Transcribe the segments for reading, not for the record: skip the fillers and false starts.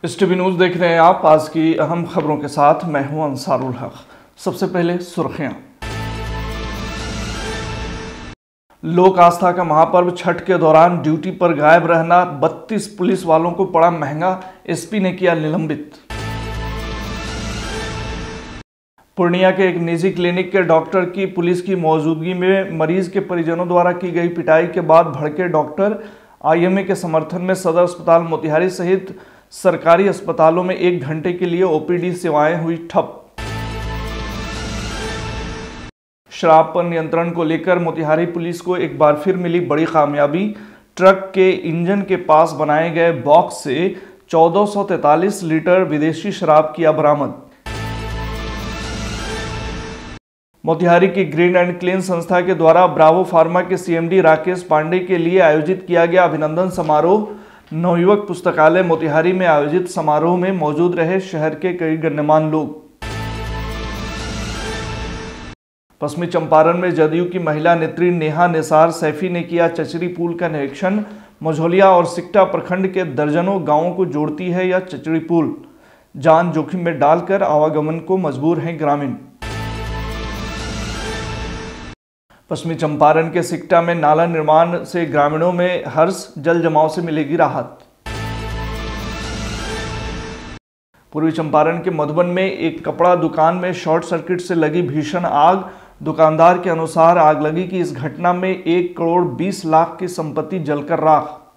इस TV news देख रहे हैं आप। आज की अहम खबरों के साथ मैं हूं अंसारुल हक। सबसे पहले सुर्खियां। लोक आस्था का महापर्व छठ के दौरान ड्यूटी पर गायब रहना 32 पुलिस वालों को पड़ा महंगा, एसपी ने किया निलंबित। पूर्णिया के एक निजी क्लिनिक के डॉक्टर की पुलिस की मौजूदगी में मरीज के परिजनों द्वारा की गई पिटाई के बाद भड़के डॉक्टर। आईएमए के समर्थन में सदर अस्पताल मोतिहारी सहित सरकारी अस्पतालों में 1 घंटे के लिए ओपीडी सेवाएं हुई ठप। शराब पर नियंत्रण को लेकर मोतिहारी पुलिस को एक बार फिर मिली बड़ी कामयाबी। ट्रक के इंजन के पास बनाए गए बॉक्स से 1443 लीटर विदेशी शराब किया बरामद। मोतिहारी की ग्रीन एंड क्लीन संस्था के द्वारा ब्रावो फार्मा के सीएमडी राकेश पांडे के लिए आयोजित किया गया अभिनंदन समारोह। नवयुवक पुस्तकालय मोतिहारी में आयोजित समारोह में मौजूद रहे शहर के कई गण्यमान्य लोग। पश्चिमी चंपारण में जदयू की महिला नेत्री नेहा निसार सैफी ने किया चचरी पुल का निरीक्षण। मझौलिया और सिकटा प्रखंड के दर्जनों गांवों को जोड़ती है यह चचरी पुल। जान जोखिम में डालकर आवागमन को मजबूर हैं ग्रामीण। पश्चिमी चंपारण के सिकटा में नाला निर्माण से ग्रामीणों में हर्ष, जल जमाव से मिलेगी राहत। पूर्वी चंपारण के मधुबन में एक कपड़ा दुकान में शॉर्ट सर्किट से लगी भीषण आग। दुकानदार के अनुसार आग लगी की इस घटना में 1 करोड़ 20 लाख की संपत्ति जलकर राख।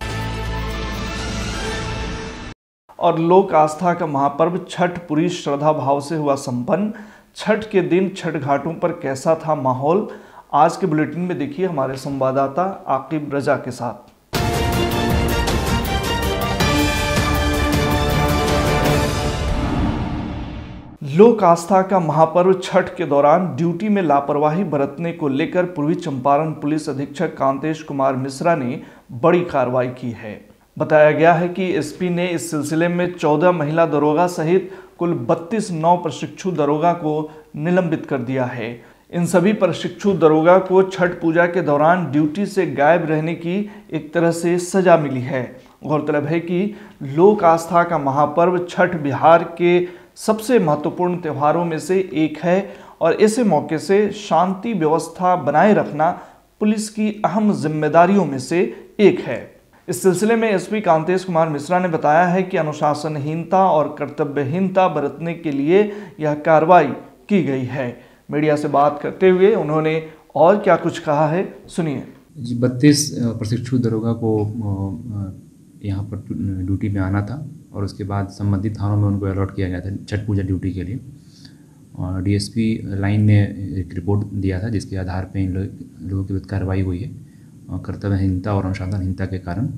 और लोक आस्था का महापर्व छठ पूरी श्रद्धा भाव से हुआ संपन्न। छठ के दिन छठ घाटों पर कैसा था माहौल, आज के बुलेटिन में देखिए हमारे संवाददाता आकिब रजा के साथ। लोक आस्था का महापर्व छठ के दौरान ड्यूटी में लापरवाही बरतने को लेकर पूर्वी चंपारण पुलिस अधीक्षक कांतेश कुमार मिश्रा ने बड़ी कार्रवाई की है। बताया गया है कि एसपी ने इस सिलसिले में 14 महिला दरोगा सहित कुल 32 नौ प्रशिक्षु दरोगा को निलंबित कर दिया है। इन सभी प्रशिक्षु दरोगा को छठ पूजा के दौरान ड्यूटी से गायब रहने की एक तरह से सजा मिली है। गौरतलब है कि लोक आस्था का महापर्व छठ बिहार के सबसे महत्वपूर्ण त्योहारों में से एक है और ऐसे मौके से शांति व्यवस्था बनाए रखना पुलिस की अहम जिम्मेदारियों में से एक है। इस सिलसिले में एसपी कांतेश कुमार मिश्रा ने बताया है कि अनुशासनहीनता और कर्तव्यहीनता बरतने के लिए यह कार्रवाई की गई है। मीडिया से बात करते हुए उन्होंने और क्या कुछ कहा है, सुनिए। 32 प्रशिक्षु दरोगा को यहाँ पर ड्यूटी में आना था और उसके बाद संबंधित थानों में उनको अलॉट किया गया था छठ पूजा ड्यूटी के लिए। और डीएसपी लाइन ने एक रिपोर्ट दिया था जिसके आधार पर इन लोगों के विरुद्ध कार्रवाई हुई है। कर्तव्यहीनता और अनुशासनहीनता के कारण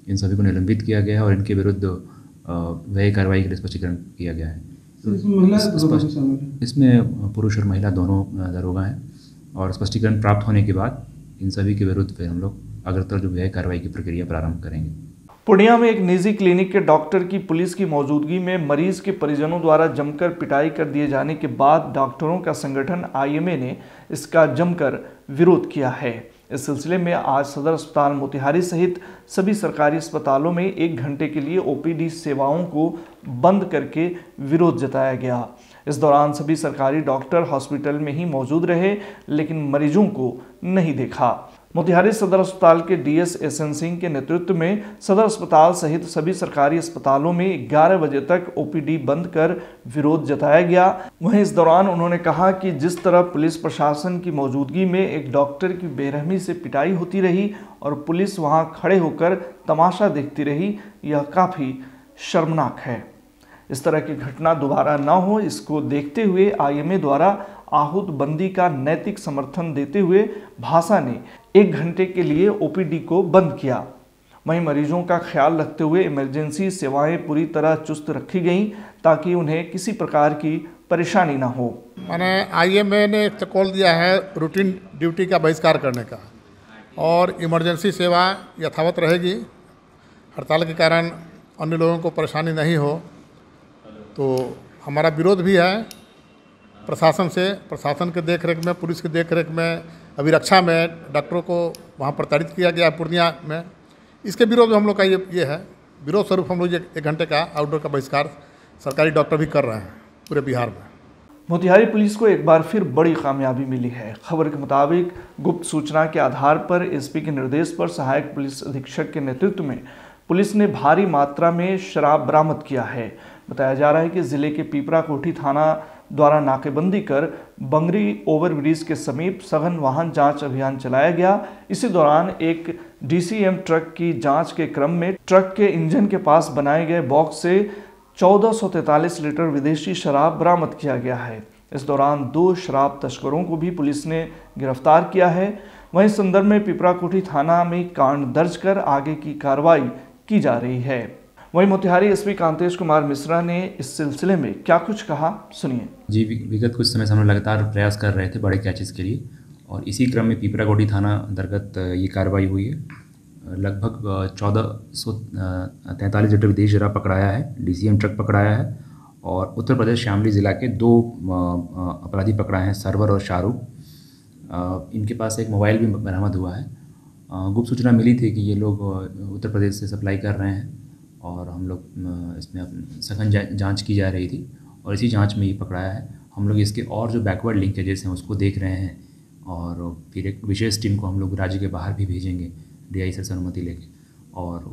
इन सभी को निलंबित किया गया है और इनके विरुद्ध वही कार्रवाई के लिए स्पष्टीकरण किया गया है। इसमें पुरुष और महिला दोनों दरोगा हैं और स्पष्टीकरण प्राप्त होने के बाद इन सभी के विरुद्ध फिर हम लोग अग्रतर जो व्यय कार्रवाई की प्रक्रिया प्रारंभ करेंगे। पूर्णिया में एक निजी क्लिनिक के डॉक्टर की पुलिस की मौजूदगी में मरीज के परिजनों द्वारा जमकर पिटाई कर दिए जाने के बाद डॉक्टरों का संगठन आईएमए ने इसका जमकर विरोध किया है। इस सिलसिले में आज सदर अस्पताल मोतिहारी सहित सभी सरकारी अस्पतालों में 1 घंटे के लिए ओपीडी सेवाओं को बंद करके विरोध जताया गया। इस दौरान सभी सरकारी डॉक्टर हॉस्पिटल में ही मौजूद रहे लेकिन मरीजों को नहीं देखा। मोतिहारी सदर अस्पताल के डीएस एसएन सिंह के नेतृत्व में सदर अस्पताल सहित सभी सरकारी अस्पतालों में 11 बजे तक ओपीडी बंद कर विरोध जताया गया। वहीं इस दौरान उन्होंने कहा कि जिस तरह पुलिस प्रशासन की मौजूदगी में एक डॉक्टर की बेरहमी से पिटाई होती रही और पुलिस वहां खड़े होकर तमाशा देखती रही, यह काफ़ी शर्मनाक है। इस तरह की घटना दोबारा न हो, इसको देखते हुए आईएमए द्वारा आहूत बंदी का नैतिक समर्थन देते हुए भासा ने 1 घंटे के लिए ओपीडी को बंद किया। वहीं मरीजों का ख्याल रखते हुए इमरजेंसी सेवाएं पूरी तरह चुस्त रखी गईं ताकि उन्हें किसी प्रकार की परेशानी ना हो। मैंने आईएमए ने एक कॉल दिया है रूटीन ड्यूटी का बहिष्कार करने का और इमरजेंसी सेवा यथावत रहेगी। हड़ताल के कारण अन्य लोगों को परेशानी नहीं हो, तो हमारा विरोध भी है प्रशासन से। प्रशासन के देख रेख में, पुलिस की देख रेख में, अभिरक्षा में डॉक्टरों को वहाँ प्रताड़ित किया गया पूर्णिया में। इसके विरोध में हम लोग का ये है विरोध स्वरूप हम लोग 1 घंटे का आउटडोर का बहिष्कार सरकारी डॉक्टर भी कर रहे हैं पूरे बिहार में। मोतिहारी पुलिस को एक बार फिर बड़ी कामयाबी मिली है। खबर के मुताबिक गुप्त सूचना के आधार पर एसपी के निर्देश पर सहायक पुलिस अधीक्षक के नेतृत्व में पुलिस ने भारी मात्रा में शराब बरामद किया है। बताया जा रहा है कि जिले के पीपरा कोठी थाना द्वारा नाकेबंदी कर बंगरी ओवरब्रिज के समीप सघन वाहन जांच अभियान चलाया गया। इसी दौरान एक डीसीएम ट्रक की जांच के क्रम में ट्रक के इंजन के पास बनाए गए बॉक्स से 1443 लीटर विदेशी शराब बरामद किया गया है। इस दौरान 2 शराब तस्करों को भी पुलिस ने गिरफ्तार किया है। वहीं इस संदर्भ में पिपरा कोठी थाना में कांड दर्ज कर आगे की कार्रवाई की जा रही है। वहीं मोतिहारी एसपी कांतेश कुमार मिश्रा ने इस सिलसिले में क्या कुछ कहा, सुनिए। जी, विगत कुछ समय से हम लोग लगातार प्रयास कर रहे थे बड़े कैचेस के लिए, और इसी क्रम में पीपरा कोठी थाना अंतर्गत ये कार्रवाई हुई है। लगभग 1443 लीटर विदेशी शराब पकड़ाया है, डीसीएम ट्रक पकड़ाया है, और उत्तर प्रदेश शामली ज़िला के 2 अपराधी पकड़ाए हैं, सरवर और शाहरुख। इनके पास एक मोबाइल भी बरामद हुआ है। गुप्त सूचना मिली थी कि ये लोग उत्तर प्रदेश से सप्लाई कर रहे हैं, और हम लोग इसमें सघन जांच की जा रही थी, और इसी जांच में ये पकड़ाया है। हम लोग इसके और जो बैकवर्ड लिंकेजेस हैं उसको देख रहे हैं, और फिर एक विशेष टीम को हम लोग राज्य के बाहर भी भेजेंगे डीआई से अनुमति लेके, और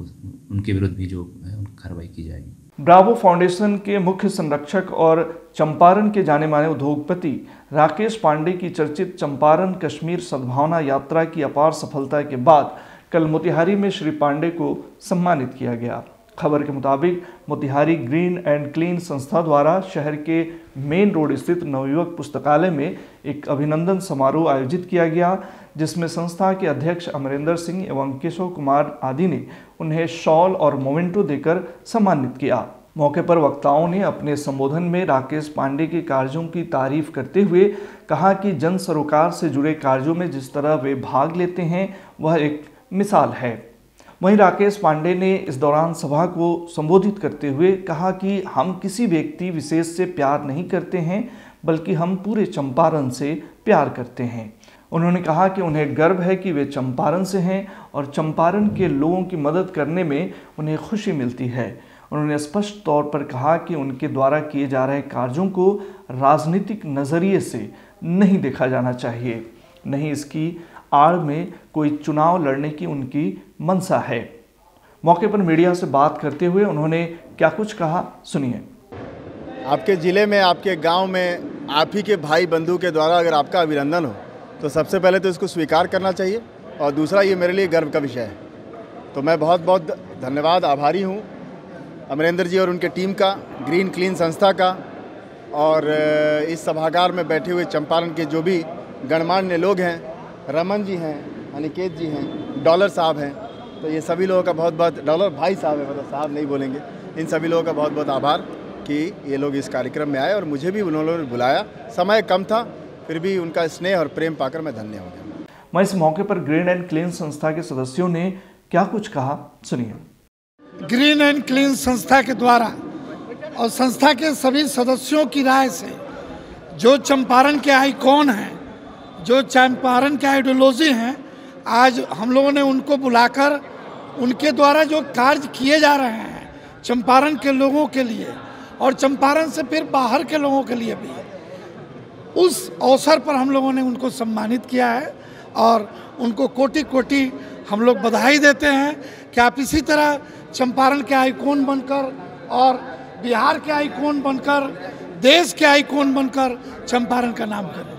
उनके विरुद्ध भी जो है उनकी कार्रवाई की जाएगी। ब्रावो फाउंडेशन के मुख्य संरक्षक और चंपारण के जाने माने उद्योगपति राकेश पांडे की चर्चित चंपारण कश्मीर सद्भावना यात्रा की अपार सफलता के बाद कल मोतिहारी में श्री पांडे को सम्मानित किया गया। खबर के मुताबिक मोतिहारी ग्रीन एंड क्लीन संस्था द्वारा शहर के मेन रोड स्थित नवयुवक पुस्तकालय में एक अभिनंदन समारोह आयोजित किया गया, जिसमें संस्था के अध्यक्ष अमरेंद्र सिंह एवं केशव कुमार आदि ने उन्हें शॉल और मोमेंटो देकर सम्मानित किया। मौके पर वक्ताओं ने अपने संबोधन में राकेश पांडे के कार्यों की तारीफ करते हुए कहा कि जन सरोकार से जुड़े कार्यों में जिस तरह वे भाग लेते हैं वह एक मिसाल है। वहीं राकेश पांडे ने इस दौरान सभा को संबोधित करते हुए कहा कि हम किसी व्यक्ति विशेष से प्यार नहीं करते हैं, बल्कि हम पूरे चंपारण से प्यार करते हैं। उन्होंने कहा कि उन्हें गर्व है कि वे चंपारण से हैं और चंपारण के लोगों की मदद करने में उन्हें खुशी मिलती है। उन्होंने स्पष्ट तौर पर कहा कि उनके द्वारा किए जा रहे कार्यों को राजनीतिक नज़रिए से नहीं देखा जाना चाहिए, नहीं इसकी आड़ में कोई चुनाव लड़ने की उनकी मंशा है। मौके पर मीडिया से बात करते हुए उन्होंने क्या कुछ कहा, सुनिए। आपके ज़िले में, आपके गांव में आप ही के भाई बंधु के द्वारा अगर आपका अभिनंदन हो तो सबसे पहले तो इसको स्वीकार करना चाहिए, और दूसरा ये मेरे लिए गर्व का विषय है। तो मैं बहुत बहुत धन्यवाद, आभारी हूँ अमरेंद्र जी और उनके टीम का, ग्रीन क्लीन संस्था का, और इस सभागार में बैठे हुए चंपारण के जो भी गणमान्य लोग हैं, रमन जी हैं, अनिकेत जी हैं, डॉलर साहब हैं, तो ये सभी लोगों का बहुत बहुत, डॉलर भाई साहब है, मतलब साहब नहीं बोलेंगे, इन सभी लोगों का बहुत बहुत आभार कि ये लोग इस कार्यक्रम में आए, और मुझे भी उन्होंने बुलाया। समय कम था, फिर भी उनका स्नेह और प्रेम पाकर मैं धन्य हो गया। वहीं इस मौके पर ग्रीन एंड क्लीन संस्था के सदस्यों ने क्या कुछ कहा, सुनिए। ग्रीन एंड क्लीन संस्था के द्वारा और संस्था के सभी सदस्यों की राय से जो चंपारण के आइकॉन हैं, जो चंपारण के आइडियोलॉजी हैं, आज हम लोगों ने उनको बुलाकर उनके द्वारा जो कार्य किए जा रहे हैं चंपारण के लोगों के लिए और चंपारण से फिर बाहर के लोगों के लिए भी, उस अवसर पर हम लोगों ने उनको सम्मानित किया है, और उनको कोटि कोटि हम लोग बधाई देते हैं कि आप इसी तरह चंपारण के आइकॉन बनकर और बिहार के आइकॉन बनकर, देश के आइकॉन बनकर चंपारण का नाम करें।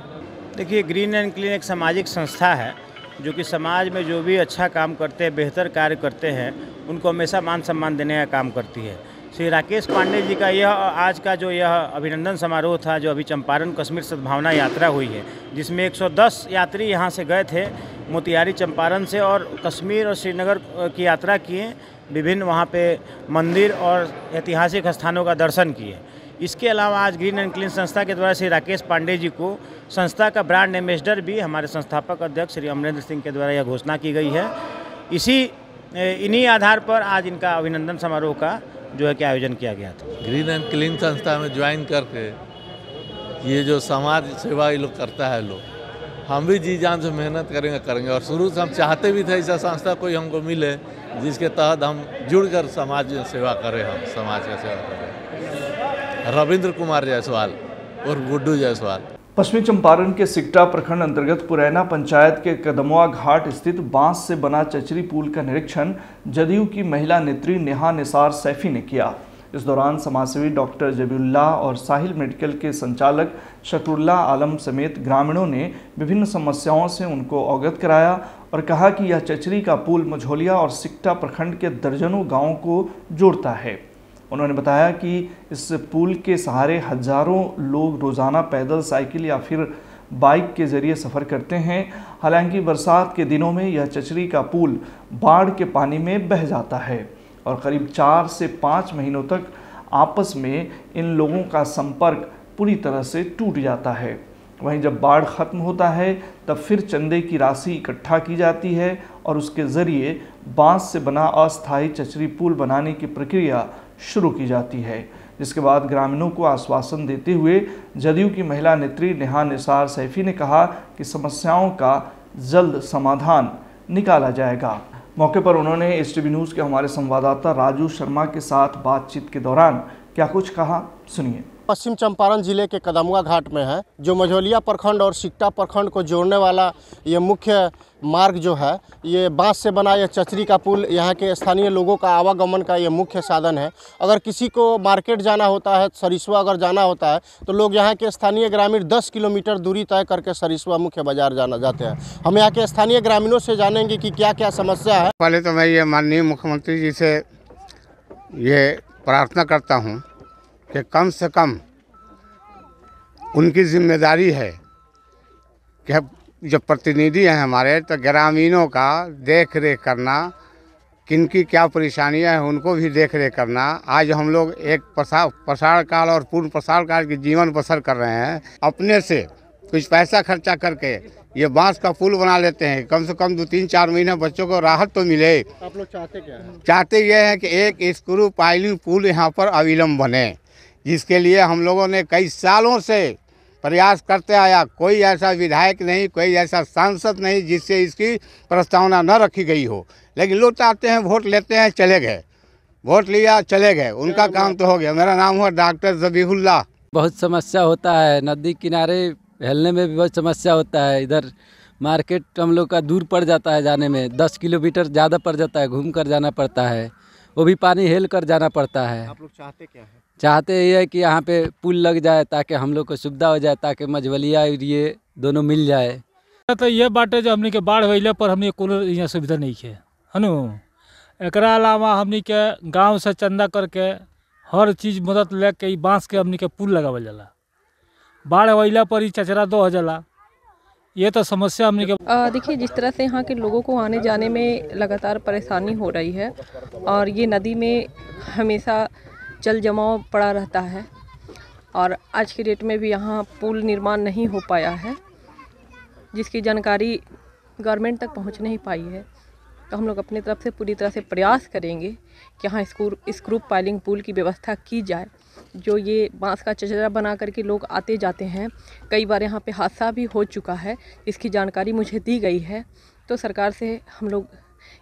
देखिए, ग्रीन एंड क्लीन एक सामाजिक संस्था है जो कि समाज में जो भी अच्छा काम करते हैं, बेहतर कार्य करते हैं, उनको हमेशा मान सम्मान देने का काम करती है। श्री राकेश पांडे जी का यह आज का जो यह अभिनंदन समारोह था, जो अभी चंपारण कश्मीर सद्भावना यात्रा हुई है, जिसमें 110 यात्री यहाँ से गए थे मोतिहारी चंपारण से, और कश्मीर और श्रीनगर की यात्रा किए, विभिन्न वहाँ पे मंदिर और ऐतिहासिक स्थानों का दर्शन किए। इसके अलावा आज ग्रीन एंड क्लीन संस्था के द्वारा श्री राकेश पांडे जी को संस्था का ब्रांड एम्बेसडर भी हमारे संस्थापक अध्यक्ष श्री अमरेंद्र सिंह के द्वारा यह घोषणा की गई है। इन्हीं आधार पर आज इनका अभिनंदन समारोह का जो है कि आयोजन किया गया था। ग्रीन एंड क्लीन संस्था में ज्वाइन करके ये जो समाज सेवा ये लोग करता है लोग, हम भी जी जान से मेहनत करेंगे और शुरू से हम चाहते भी थे ऐसा संस्था कोई हमको मिले, जिसके तहत हम जुड़कर समाज सेवा करें, हम समाज का सेवा करें। रविंद्र कुमार जायसवाल और गुड्डू जायसवाल। पश्चिमी चंपारण के सिकटा प्रखंड अंतर्गत पुरैना पंचायत के कदमवा घाट स्थित बांस से बना चचरी पुल का निरीक्षण जदयू की महिला नेत्री नेहा निसार सैफी ने किया। इस दौरान समाजसेवी डॉक्टर जबीउल्लाह और साहिल मेडिकल के संचालक शकरुल्लाह आलम समेत ग्रामीणों ने विभिन्न समस्याओं से उनको अवगत कराया और कहा कि यह चचरी का पुल मझौलिया और सिकटा प्रखंड के दर्जनों गांवों को जोड़ता है। उन्होंने बताया कि इस पुल के सहारे हजारों लोग रोज़ाना पैदल, साइकिल या फिर बाइक के जरिए सफ़र करते हैं। हालांकि बरसात के दिनों में यह चचरी का पुल बाढ़ के पानी में बह जाता है और करीब 4 से 5 महीनों तक आपस में इन लोगों का संपर्क पूरी तरह से टूट जाता है। वहीं जब बाढ़ ख़त्म होता है तब फिर चंदे की राशि इकट्ठा की जाती है और उसके ज़रिए बांस से बना अस्थायी चचरी पुल बनाने की प्रक्रिया शुरू की जाती है, जिसके बाद ग्रामीणों को आश्वासन देते हुए जदयू की महिला नेत्री नेहा निसार सैफी ने कहा कि समस्याओं का जल्द समाधान निकाला जाएगा। मौके पर उन्होंने एसटीवी न्यूज़ के हमारे संवाददाता राजू शर्मा के साथ बातचीत के दौरान क्या कुछ कहा, सुनिए। पश्चिम चंपारण जिले के कदमुआ घाट में है, जो मझौलिया प्रखंड और सिकटा प्रखंड को जोड़ने वाला ये मुख्य मार्ग जो है, ये बांस से बना यह चचरी का पुल यहाँ के स्थानीय लोगों का आवागमन का ये मुख्य साधन है। अगर किसी को मार्केट जाना होता है, सरिस्वा अगर जाना होता है, तो लोग यहाँ के स्थानीय ग्रामीण 10 किलोमीटर दूरी तय करके सरिस्वा मुख्य बाजार जाते हैं। हम यहाँ के स्थानीय ग्रामीणों से जानेंगे कि क्या क्या समस्या है। पहले तो मैं ये माननीय मुख्यमंत्री जी से ये प्रार्थना करता हूँ कि कम से कम उनकी जिम्मेदारी है कि जो प्रतिनिधि हैं हमारे, तो ग्रामीणों का देख रेख करना, किनकी क्या परेशानियां हैं उनको भी देख रेख करना। आज हम लोग एक प्रसार काल और पूर्ण प्रसार काल की जीवन बसर कर रहे हैं। अपने से कुछ पैसा खर्चा करके ये बांस का पुल बना लेते हैं, कम से कम 2-3-4 महीने बच्चों को राहत तो मिले। आप लोग चाहते क्या हैं? चाहते ये हैं कि एक स्क्रू पाइलिंग पुल यहाँ पर अविलंब बने, जिसके लिए हम लोगों ने कई सालों से प्रयास करते आया। कोई ऐसा विधायक नहीं, कोई ऐसा सांसद नहीं जिससे इसकी प्रस्तावना न रखी गई हो, लेकिन लोग चाहते हैं, वोट लेते हैं, चले गए, वोट लिया चले गए, उनका काम तो हो गया। मेरा नाम हुआ डॉक्टर जबीउल्लाह। बहुत समस्या होता है, नदी किनारे हेलने में भी बहुत समस्या होता है। इधर मार्केट हम लोग का दूर पड़ जाता है, जाने में 10 किलोमीटर ज़्यादा पड़ जाता है, घूम कर जाना पड़ता है, वो भी पानी हेल कर जाना पड़ता है। आप लोग चाहते क्या है? चाहते ये है कि यहाँ पे पुल लग जाए ताकि हम लोग को सुविधा हो जाए, ताकि मझौलिया ये दोनों मिल जाए। तो ये बाटे जो हमने के बाढ़ होइले पर हमने कोनो यहाँ सुविधा नहीं है हनु। एकरा अलावा हमने के गांव से चंदा करके हर चीज़ मदद लेके बांस के हमने के पुल लगावल जाला। बाढ़ होइला पर ही चचरा दो हो जाला। ये तो समस्या हमने के देखिए, जिस तरह से यहाँ के लोगों को आने जाने में लगातार परेशानी हो रही है और ये नदी में हमेशा जल जमाव पड़ा रहता है और आज की डेट में भी यहाँ पुल निर्माण नहीं हो पाया है, जिसकी जानकारी गवर्नमेंट तक पहुँच नहीं पाई है। तो हम लोग अपनी तरफ से पूरी तरह से प्रयास करेंगे कि यहाँ स्क्रू पाइलिंग पुल की व्यवस्था की जाए। जो ये बांस का चचरा बना करके लोग आते जाते हैं, कई बार यहाँ पे हादसा भी हो चुका है, इसकी जानकारी मुझे दी गई है। तो सरकार से हम लोग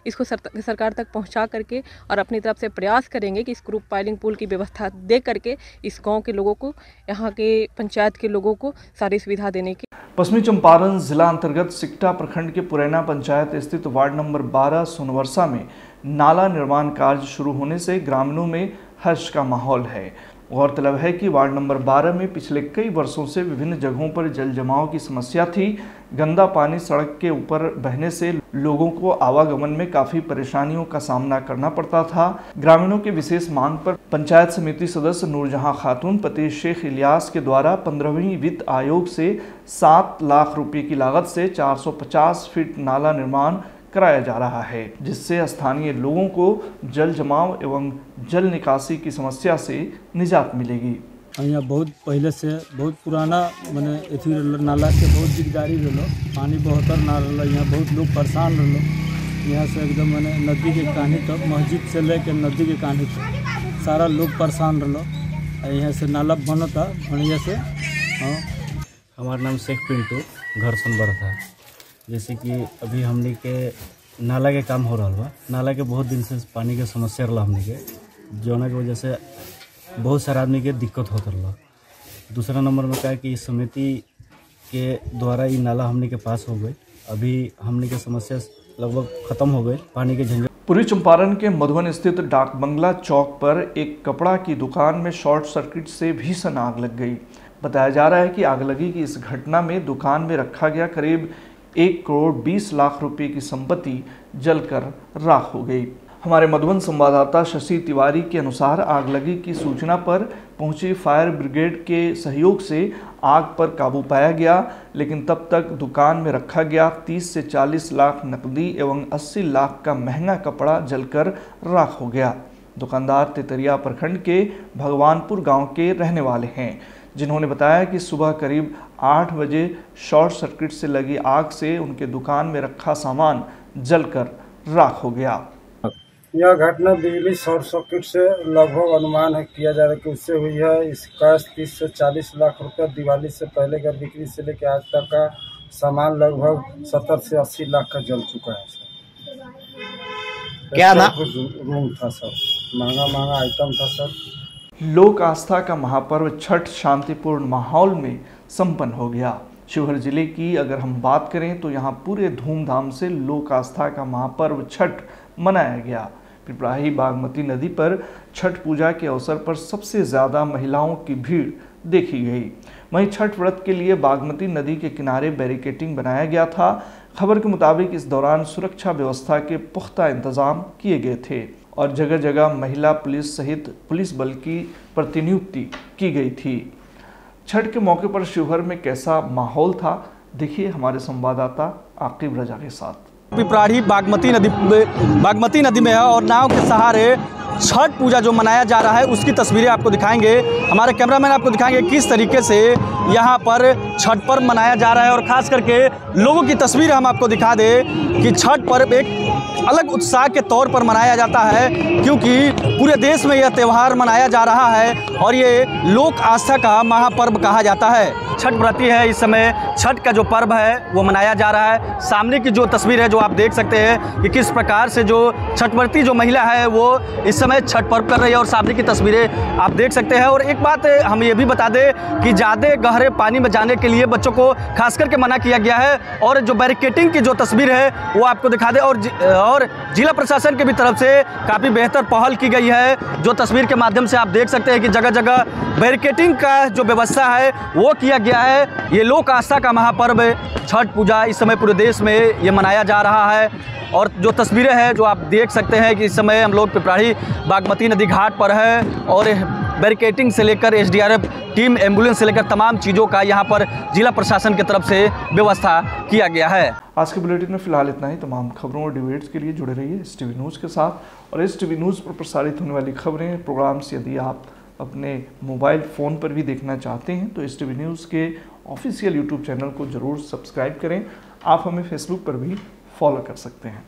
इसको सरकार तक पहुंचा करके और अपनी तरफ से प्रयास करेंगे कि स्क्रू पाइलिंग पुल की व्यवस्था दे करके इस गांव के लोगों को, यहाँ के पंचायत के लोगों को सारी सुविधा देने की। पश्चिमी चंपारण जिला अंतर्गत सिकटा प्रखंड के पुरैना पंचायत स्थित वार्ड नंबर 12 सोनवर्षा में नाला निर्माण कार्य शुरू होने से ग्रामीणों में हर्ष का माहौल है। गौरतलब है कि वार्ड नंबर 12 में पिछले कई वर्षों से विभिन्न जगहों पर जल जमाव की समस्या थी। गंदा पानी सड़क के ऊपर बहने से लोगों को आवागमन में काफ़ी परेशानियों का सामना करना पड़ता था। ग्रामीणों की विशेष मांग पर पंचायत समिति सदस्य नूरजहां खातून पति शेख इलियास के द्वारा 15वीं वित्त आयोग से 7 लाख रुपये की लागत से 450 फीट नाला निर्माण कराया जा रहा है, जिससे स्थानीय लोगों को जल जमाव एवं जल निकासी की समस्या से निजात मिलेगी। यहाँ बहुत पहले से बहुत पुराना मैंने एथी नाला के बहुत दिकदारी रहा, पानी बहतर ना रहा, यहाँ बहुत लोग परेशान रहा। यहाँ से एकदम मैंने नदी के कान्ही तक, मस्जिद से लेकर नदी के कान्ही तक सारा लोग परेशान रहा। यहाँ से नाला बनता बढ़िया से। हाँ, हमारा नाम शेख पिंटू, घर सोनवर्षा। जैसे कि अभी हमने के नाला के काम हो रहा बा। नाला के बहुत दिन से पानी के समस्या रहा हमने के, जौना की वजह से बहुत सारा आदमी के दिक्कत होता रहा। दूसरा नंबर में क्या है कि इस समिति के द्वारा ये नाला हमने के पास हो गए, अभी हमने के समस्या लगभग खत्म हो गए पानी के झंझट। पूर्वी चंपारण के मधुबन स्थित डाक बंगला चौक पर एक कपड़ा की दुकान में शॉर्ट सर्किट से भीषण आग लग गई। बताया जा रहा है कि आगलगी की इस घटना में दुकान में रखा गया करीब 1 करोड़ 20 लाख रुपए की संपत्ति जलकर राख हो गई। हमारे मधुबन संवाददाता शशि तिवारी के अनुसार आगलगी की सूचना पर पहुंची फायर ब्रिगेड के सहयोग से आग पर काबू पाया गया, लेकिन तब तक दुकान में रखा गया 30 से 40 लाख नकदी एवं 80 लाख का महंगा कपड़ा जलकर राख हो गया। दुकानदार तेतरिया प्रखंड के भगवानपुर गांव के रहने वाले हैं, जिन्होंने बताया कि सुबह करीब 8 बजे शॉर्ट सर्किट से लगी आग से उनके दुकान में रखा सामान जलकर राख हो गया। यह घटना बिजली शॉर्ट सर्किट से लगभग अनुमान है किया जा रहा है कि उससे हुई है। इसका 30 से 40 लाख रुपए दिवाली से पहले का बिक्री से लेकर आज तक का सामान लगभग 70 से 80 लाख का जल चुका है सर। क्या ना रूम था सर, महंगा आइटम था सर। लोक आस्था का महापर्व छठ शांतिपूर्ण माहौल में संपन्न हो गया। शिवहर जिले की अगर हम बात करें तो यहाँ पूरे धूमधाम से लोक आस्था का महापर्व छठ मनाया गया। पिपराही बागमती नदी पर छठ पूजा के अवसर पर सबसे ज़्यादा महिलाओं की भीड़ देखी गई। वहीं छठ व्रत के लिए बागमती नदी के किनारे बैरिकेडिंग बनाया गया था। खबर के मुताबिक इस दौरान सुरक्षा व्यवस्था के पुख्ता इंतजाम किए गए थे और जगह जगह महिला पुलिस सहित पुलिस बल की प्रतिनियुक्ति की गई थी। छठ के मौके पर शिवहर में कैसा माहौल था, देखिए हमारे संवाददाता आकिब रजा के साथ। पिपराही बागमती नदी में है और नाव के सहारे छठ पूजा जो मनाया जा रहा है उसकी तस्वीरें आपको दिखाएंगे। हमारे कैमरामैन आपको दिखाएंगे किस तरीके से यहाँ पर छठ पर्व मनाया जा रहा है और ख़ास करके लोगों की तस्वीर हम आपको दिखा दें कि छठ पर्व एक अलग उत्साह के तौर पर मनाया जाता है, क्योंकि पूरे देश में यह त्यौहार मनाया जा रहा है और ये लोक आस्था का महापर्व कहा जाता है। छठ व्रती है, इस समय छठ का जो पर्व है वो मनाया जा रहा है। सामने की जो तस्वीर है जो आप देख सकते हैं कि किस प्रकार से जो छठ व्रती जो महिला है वो इस समय छठ पर्व कर रही है और सामने की तस्वीरें आप देख सकते हैं। और एक बात हम ये भी बता दें कि ज़्यादा गहरे पानी में जाने के लिए बच्चों को खास करके मना किया गया है और जो बैरिकेडिंग की जो तस्वीर है वो आपको दिखा दें। और जिला प्रशासन की भी तरफ से काफ़ी बेहतर पहल की गई है। जो तस्वीर के माध्यम से आप देख सकते हैं कि जगह जगह बैरिकेडिंग का जो व्यवस्था है वो किया गया है। ये लोक आस्था का महापर्व छठ पूजा इस समय पूरे देश में ये मनाया जा रहा है। और जो तस्वीरें हैं जो आप देख सकते हैं कि इस समय हम लोग पिपराही बागमती नदी घाट पर है और बैरिकेडिंग से लेकर एसडीआरएफ टीम, एम्बुलेंस से लेकर तमाम चीज़ों का यहाँ पर जिला प्रशासन की तरफ से व्यवस्था किया गया है। आज के बुलेटिन में फिलहाल इतना ही। तमाम खबरों और डिबेट्स के लिए जुड़े रहिए STV न्यूज़ के साथ। और STV न्यूज़ पर प्रसारित होने वाली खबरें, प्रोग्राम्स यदि आप अपने मोबाइल फ़ोन पर भी देखना चाहते हैं तो STV न्यूज़ के ऑफिशियल यूट्यूब चैनल को ज़रूर सब्सक्राइब करें। आप हमें फेसबुक पर भी फॉलो कर सकते हैं।